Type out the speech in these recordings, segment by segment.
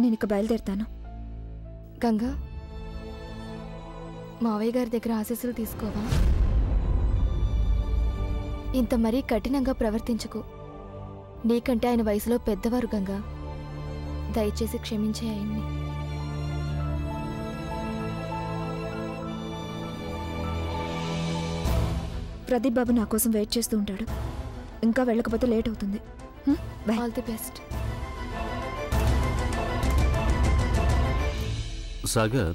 నేను ఇక బయలుదేరుతాను. గంగా, మావయ్య గారి దగ్గర ఆశీస్సులు తీసుకోవా? ఇంత మరీ కఠినంగా ప్రవర్తించకు. నీకంటే ఆయన వయసులో పెద్దవారు గంగా. దయచేసి క్షమించే ఆయన్ని. ప్రదీప్ బాబు నా కోసం వెయిట్ చేస్తూ ఉంటాడు. ఇంకా వెళ్ళకపోతే లేట్ అవుతుంది. All the best. Sagar,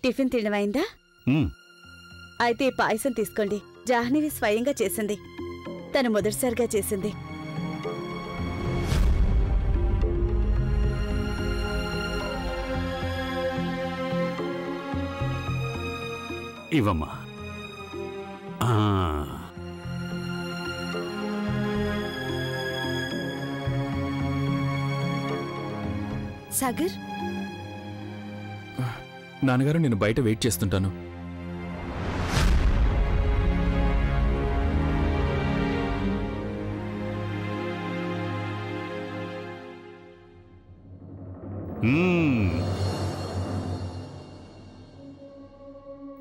tiffin తినవైందా? అయితే పాయసం తీసుకోండి. జాహ్నవి స్వయంగా చేసింది. తను మొదటిసారిగా చేసింది. ఇవమ్మా. సాగర్, నాన్నగారు, నేను బయట వెయిట్ చేస్తుంటాను.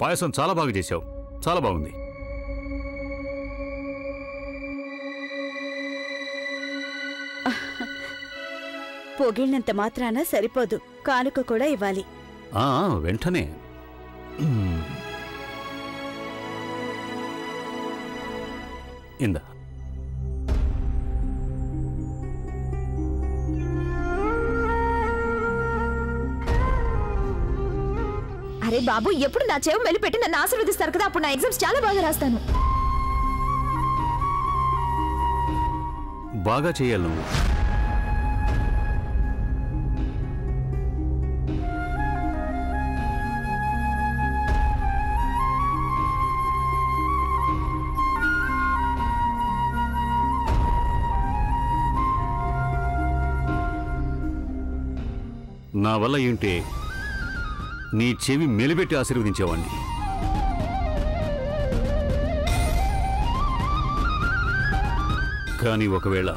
పాయసం చాలా బాగా చేశావు. చాలా బాగుంది. పొగిలినంత మాత్రాన సరిపోదు, కానుక కూడా ఇవ్వాలి. వెంటనే. ఇందా. అరే బాబు, ఎప్పుడు నా చెవి మెలిపెట్టి నన్ను ఆశీర్వదిస్తారు కదా, అప్పుడు నా ఎగ్జామ్స్ చాలా బాగా రాస్తాను. బాగా చేయాలి నువ్వు. నా వల్ల ఏంటి నీ చెవి మెలిపెట్టి ఆశీర్వదించేవాణ్ణి. కానీ ఒకవేళ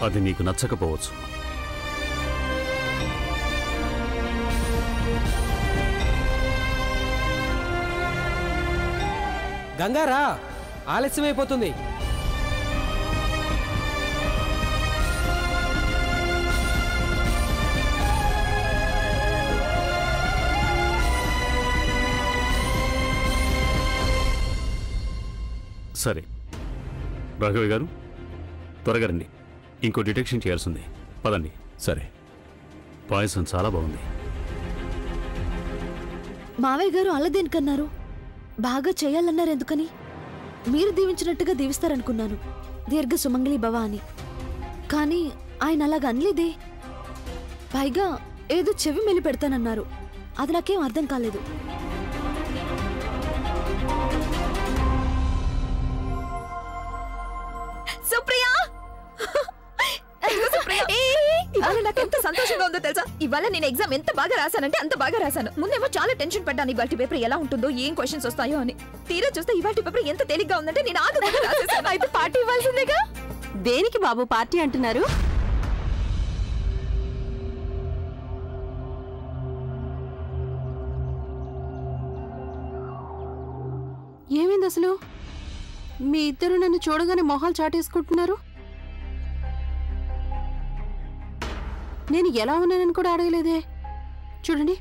అది నీకు నచ్చకపోవచ్చు. గంగారా, ఆలస్యమైపోతుంది. సరే రాఘవయ్య గారు, త్వరగా రండి. ఇంకో డిటెక్షన్ చేయాల్సింది. పదండి. సరే. పాయసం చాలా బాగుంది. మావయ్య గారు అలా దేనికన్నారు? బాగా చేయాలన్నారు ఎందుకని? మీరు దీవించినట్టుగా దీవిస్తారనుకున్నాను, దీర్ఘ సుమంగళి భవ అని. కానీ ఆయన అలాగ అనలేదే. పైగా ఏదో చెవి మెలి పెడతానన్నారు. అది నాకేం అర్థం కాలేదు. ఇవాళ నాకు ఎంత సంతోషంగా ఉందో తెలుసా? ఇవాళ నేను ఎగ్జామ్ ఎంత బాగా రాశానంటే అంత బాగా రాశాను. ముందేమో చాలా టెన్షన్ పడ్డాను, ఇవాటి పేపర్ ఎలా ఉంటుందో, ఏం క్వశ్చన్స్ వస్తాయో అని. తీరా చూస్తే ఇవాటి పేపర్ ఎంత తేలిగ్గా ఉందంటే నేను ఆగకుండా రాసేసాను. అయితే పార్టీ ఇవ్వాల్సిందేగా. దేనికి బాబు పార్టీ అంటున్నారు? ఏమైంది అసలు? మీ ఇద్దరు నన్ను చూడగానే మొహాలు చాటేసుకుంటున్నారు. నేను ఎలా ఉన్నానని కూడా అడగలేదే. చూడండి,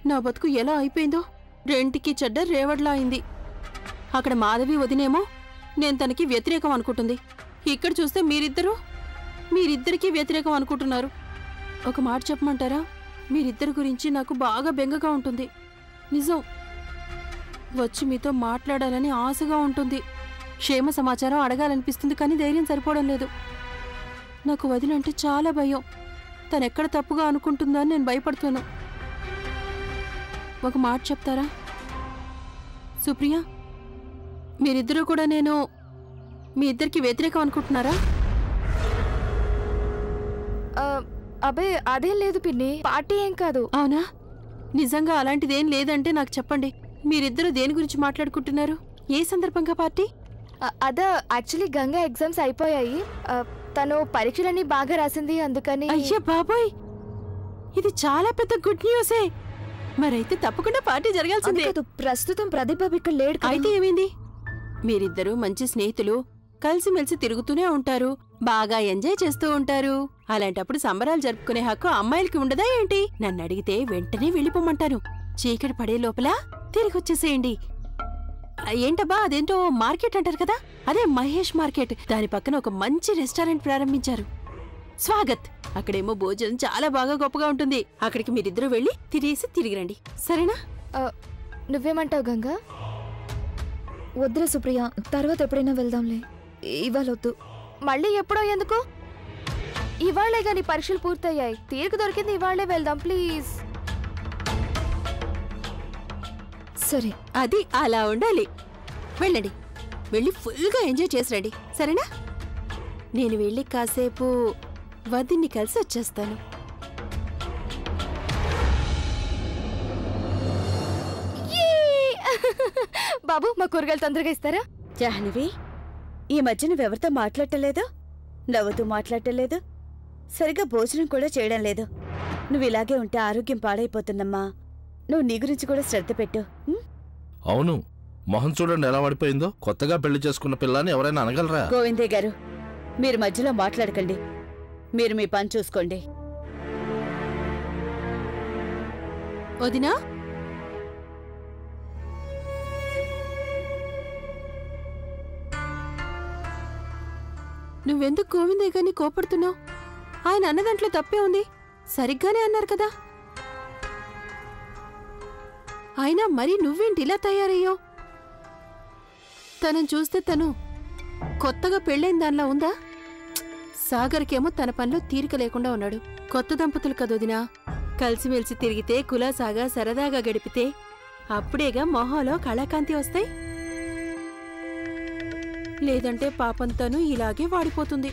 నా బతుకు ఎలా అయిపోయిందో. రెంటికి చెడ్డ రేవడ్లా అయింది. అక్కడ మాధవి వదినేమో నేను తనకి వ్యతిరేకం అనుకుంటుంది. ఇక్కడ చూస్తే మీరిద్దరికీ వ్యతిరేకం అనుకుంటున్నారు. ఒక మాట చెప్పమంటారా? మీరిద్దరి గురించి నాకు బాగా బెంగగా ఉంటుంది. నిజం. వచ్చి మీతో మాట్లాడాలని ఆశగా ఉంటుంది. క్షేమ సమాచారం అడగాలనిపిస్తుంది, కానీ ధైర్యం సరిపోవడం లేదు. నాకు వదినంటే చాలా భయం. తనెక్కడ తప్పుగా అనుకుంటుందో అని నేను భయపడుతాను. ఒక మాట చెప్తారా? సుప్రియ, మీరిద్దరూ కూడా మీ ఇద్దరికి వ్యతిరేకం అనుకుంటున్నారా? అబే, అదేం లేదు పిన్ని, పార్టీ ఏం కాదు. అవునా? నిజంగా అలాంటిదేం లేదంటే నాకు చెప్పండి. మీరిద్దరూ దేని గురించి మాట్లాడుకుంటున్నారు? ఏ సందర్భంగా పార్టీ? అదా యాక్చువల్లీ గంగా ఎగ్జామ్స్ అయిపోయాయి. తను పరీక్షలన్నీ బాగా రాసింది, అందుకని. అయ్యా బాబోయ్, ఇది చాలా పెద్ద గుడ్ న్యూసే. మరైతే తప్పకుండా పార్టీ జరగాల్సిందే. ప్రస్తుతం ప్రదీప్ బాబు ఇక్కడ లేడు. అయితే ఏమైంది? మీరిద్దరూ మంచి స్నేహితులు, కలిసిమెలిసి తిరుగుతూనే ఉంటారు, బాగా ఎంజాయ్ చేస్తూ ఉంటారు. అలాంటప్పుడు సంబరాలు జరుపుకునే హక్కు అమ్మాయిలకి ఉండదా ఏంటి? నన్ను అడిగితే వెంటనే వెళ్ళిపోమంటాను. చీకటి పడే లోపల తిరిగొచ్చేసేయండి. ఏంటబ్బా అదేంటో మార్కెట్ అంటారు కదా, అదే మహేష్ మార్కెట్. దాని పక్కన ఒక మంచి రెస్టారెంట్ ప్రారంభించారు, స్వాగత్. అక్కడేమో భోజనం చాలా బాగా గొప్పగా ఉంటుంది. అక్కడికి మీరిద్దరూ వెళ్ళి తిరిగి రండి, సరేనా? నువ్వేమంటావు గంగా? వద్దురా సుప్రియ, తర్వాత ఎప్పుడైనా వెళ్దాంలే, ఇవాళ వద్దు. మళ్ళీ ఎప్పుడో ఎందుకు? ఇవాళ్లే గాని పరీక్షలు పూర్తయ్యాయి, తీరిక దొరికింది, ఇవాళ్లే వెళ్దాం ప్లీజ్. సరే, అది అలా ఉండాలి. వెళ్ళండి, వెళ్ళి ఫుల్గా ఎంజాయ్ చేసి రండి, సరేనా? నేను వెళ్ళి కాసేపు వదిన్ని కలిసి వచ్చేస్తాను. బాబు, మా కూరగాయలు తొందరగా ఇస్తారా? జాహ్నవి, ఈ మధ్య నువ్వెవరితో మాట్లాడటలేదు, నవ్వుతూ మాట్లాడటలేదు, సరిగ్గా భోజనం కూడా చేయడం లేదు. నువ్వు ఇలాగే ఉంటే ఆరోగ్యం పాడైపోతుందమ్మా. నువ్వు నీ గురించి కూడా శ్రద్ధ పెట్టు. అవును, మొహం చూడండి ఎలా పడిపోయిందో. కొత్తగా పెళ్లి చేసుకున్న పిల్లని ఎవరైనా అనగలరా? గోవిందే గారు, మీరు మధ్యలో మాట్లాడకండి, మీరు మీ పని చూసుకోండి. వదినా, నువ్వెందుకు గోవిందయ్య గారిని కోపడుతున్నావు? ఆయన అన్న దాంట్లో తప్పే ఉంది, సరిగ్గానే అన్నారు కదా. అయినా మరి నువ్వేంటి ఇలా తయారయ్యో? తనని చూస్తే తను కొత్తగా పెళ్ళైన దానిలా ఉందా? సాగర్కేమో తన పనిలో తీరిక లేకుండా ఉన్నాడు. కొత్త దంపతులు కదొదినా, కలిసిమెలిసి తిరిగితే కులాసాగా సరదాగా గడిపితే అప్పుడేగా మొహంలో కళాకాంతి వస్తాయి. లేదంటే పాపం తను ఇలాగే వాడిపోతుంది.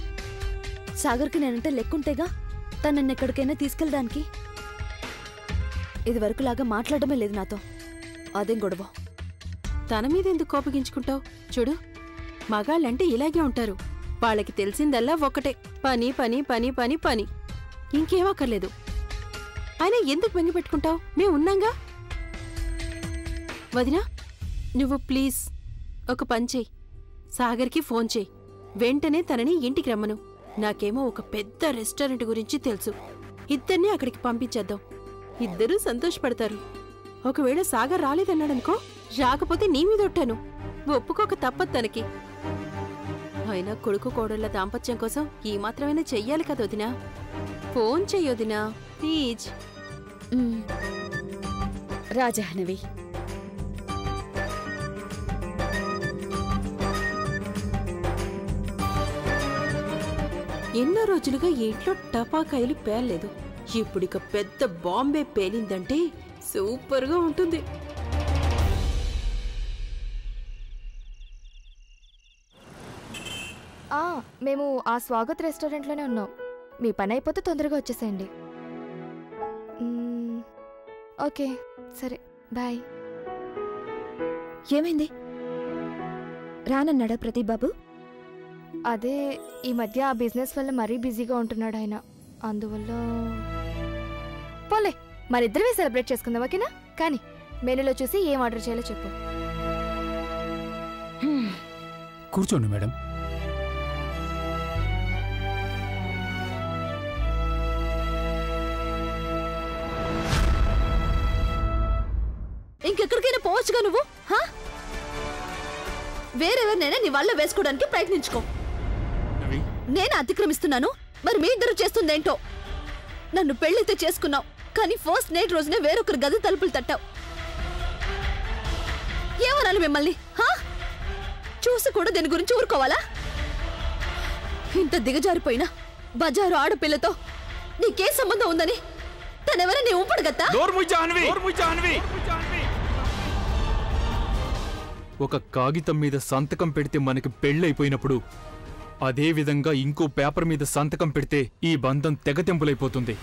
సాగర్కి నేనంటే లెక్కుంటేగా తను నన్ను ఎక్కడికైనా తీసుకెళ్ళడానికి. ఇదివరకులాగా మాట్లాడమే లేదు నాతో, అదేం గొడవ. తన మీద ఎందుకు కోపగించుకుంటావు? చూడు, మగాళ్ళంటే ఇలాగే ఉంటారు. వాళ్ళకి తెలిసిందల్లా ఒక్కటే, పని పని పని పని పని, ఇంకేమక్కర్లేదు. అయినా ఎందుకు బెంగ పెట్టుకుంటావు? మేము ఉన్నాంగా. వదినా, నువ్వు ప్లీజ్ ఒక పని చెయ్యి, సాగర్కి ఫోన్ చెయ్యి, వెంటనే తనని ఇంటికి రమ్మను. నాకేమో ఒక పెద్ద రెస్టారెంట్ గురించి తెలుసు, ఇద్దరినీ అక్కడికి పంపించేద్దాం. ఇద్దరూ సంతోషపడతారు. ఒకవేళ సాగర్ రాలేదన్నాడనుకో, రాకపోతే నీ మీద ఒట్టాను, ఒప్పుకోక తప్పదు తనకి. అయినా కొడుకు కోడళ్ల దాంపత్యం కోసం ఈ మాత్రమైనా చెయ్యాలి కదా వదినా. Phone చెయ్యొదినా please. రాజాహ్నవి, ఎన్నో రోజులుగా ఇంట్లో టపాకాయలు పేర్లేదు. ఇప్పుడిక పెద్ద బాంబే పేలిందంటే సూపర్గా ఉంటుంది. మేము ఆ స్వాగత్ రెస్టారెంట్లోనే ఉన్నాం. మీ పని అయిపోతే తొందరగా వచ్చేసేయండి. ఓకే, సరే, బాయ్. ఏమైంది? రానన్నాడా ప్రదీప్ బాబు? అదే ఈ మధ్య ఆ బిజినెస్ వల్ల మరీ బిజీగా ఉంటున్నాడు ఆయన, అందువల్ల. పోలే, మరిద్దరివే సెలబ్రేట్ చేసుకుందాం, ఓకేనా? కానీ మెనూలో చూసి ఏం ఆర్డర్ చేయాలో చెప్పు. కూర్చోండి మేడం. ఇంకెక్కడికైనా పోవచ్చుగా నువ్వు. వేరెవరినైనా నీ వల్ల వేసుకోవడానికి ప్రయత్నించుకో. నేను అతిక్రమిస్తున్నాను, మరి మీ ఇద్దరు చేస్తుందేంటో. నన్ను పెళ్లితో చేసుకున్నావు, కానీ ఫస్ట్ నైట్ రోజునే వేరొకరు గది తలుపులు తట్టావు. ఏమనాలి మిమ్మల్ని? చూసి కూడా దీని గురించి ఊరుకోవాలా? ఇంత దిగజారిపోయినా బజారు ఆడపిల్లతో నీకే సంబంధం ఉందని తనెవరో నీ ఊపడగత్తా? ఒక కాగితం మీద సంతకం పెడితే మనకి పెళ్ళైపోయినప్పుడు, అదే విధంగా ఇంకో పేపర్ మీద సంతకం పెడితే ఈ బంధం తెగతెంపులైపోతుంది.